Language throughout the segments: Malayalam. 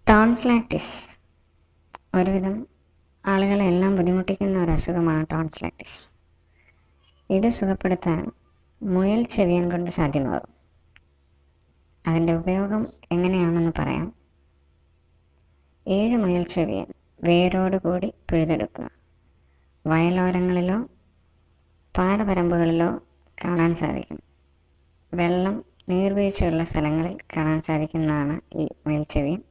ടോൺസിലൈറ്റിസ് ഒരുവിധം ആളുകളെ എല്ലാം ബുദ്ധിമുട്ടിക്കുന്ന ഒരു അസുഖമാണ് ടോൺസിലൈറ്റിസ്. ഇത് സുഖപ്പെടുത്താൻ മുയൽ ചെവിയൻ കൊണ്ട് സാധ്യമാകും. അതിൻ്റെ ഉപയോഗം എങ്ങനെയാണെന്ന് പറയാം. 7 മുയൽ ചെവിയൻ വേരോടുകൂടി പിഴുതെടുക്കുക. വയലോരങ്ങളിലോ പാടവരമ്പുകളിലോ കാണാൻ സാധിക്കും. വെള്ളം നീർവീഴ്ചയുള്ള സ്ഥലങ്ങളിൽ കാണാൻ സാധിക്കുന്നതാണ് ഈ മുയൽ ചെവിയൻ.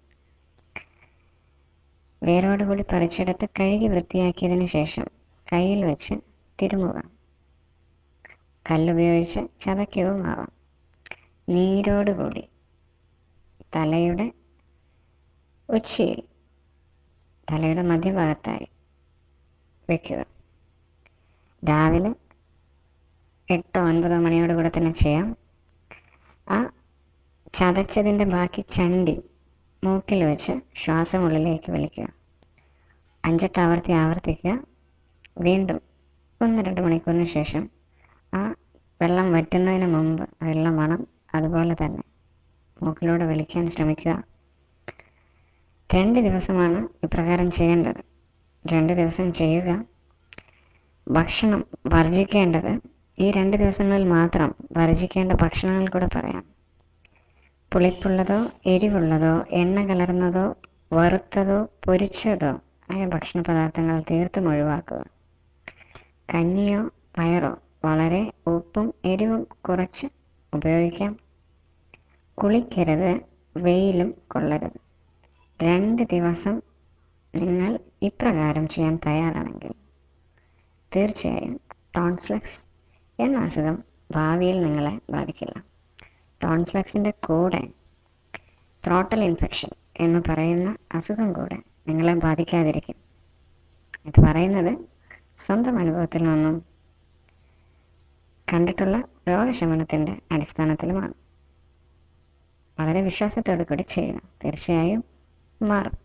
വേരോടുകൂടി പറിച്ചെടുത്ത് കഴുകി വൃത്തിയാക്കിയതിന് ശേഷം കയ്യിൽ വെച്ച് തിരുമുക. കല്ലുപയോഗിച്ച് ചതയ്ക്കുകയുമാവാം. നീരോടുകൂടി തലയുടെ ഉച്ചിയിൽ, തലയുടെ മധ്യഭാഗത്തായി വയ്ക്കുക. രാവിലെ 8-9 മണിയോടുകൂടെ തന്നെ ചെയ്യാം. ആ ചതച്ചതിൻ്റെ ബാക്കി ചണ്ടി മൂക്കിൽ വെച്ച് ശ്വാസം ഉള്ളിലേക്ക് വലിക്കുക. 5-8 ആവർത്തി ആവർത്തിക്കുക. വീണ്ടും 1-2 മണിക്കൂറിന് ശേഷം ആ വെള്ളം വറ്റുന്നതിന് മുമ്പ് അതിലുള്ള മണം അതുപോലെ തന്നെ മൂക്കിലൂടെ വലിക്കാൻ ശ്രമിക്കുക. 2 ദിവസമാണ് ഇപ്രകാരം ചെയ്യേണ്ടത്. 2 ദിവസം ചെയ്യുക. ഭക്ഷണം വർജിക്കേണ്ടത് ഈ 2 ദിവസങ്ങളിൽ മാത്രം വർജിക്കേണ്ട ഭക്ഷണങ്ങൾ കൂടെ പറയാം. പുളിപ്പുള്ളതോ എരിവുള്ളതോ എണ്ണ കലർന്നതോ വറുത്തതോ പൊരിച്ചതോ ആയ ഭക്ഷണ പദാർത്ഥങ്ങൾ തീർത്തും ഒഴിവാക്കുക. കഞ്ഞിയോ പയറോ വളരെ ഉപ്പും എരിവും കുറച്ച് ഉപയോഗിക്കാം. കുളിക്കരുത്, വെയിലും കൊള്ളരുത്. 2 ദിവസം നിങ്ങൾ ഇപ്രകാരം ചെയ്യാൻ തയ്യാറാണെങ്കിൽ തീർച്ചയായും ടോൺസിലസ് എന്ന അസുഖം ഭാവിയിൽ നിങ്ങളെ ബാധിക്കില്ല. ടോൺസിലസിൻ്റെ കൂടെ ത്രോട്ടൽ ഇൻഫെക്ഷൻ എന്ന് പറയുന്ന അസുഖം കൂടെ നിങ്ങളെ ബാധിക്കാതിരിക്കും. ഇത് പറയുന്നത് സ്വന്തം അനുഭവത്തിൽ നിന്നും കണ്ടിട്ടുള്ള രോഗശമനത്തിൻ്റെ അടിസ്ഥാനത്തിലുമാണ്. വളരെ വിശ്വാസത്തോടു കൂടി ചെയ്യുക. തീർച്ചയായും മാറും.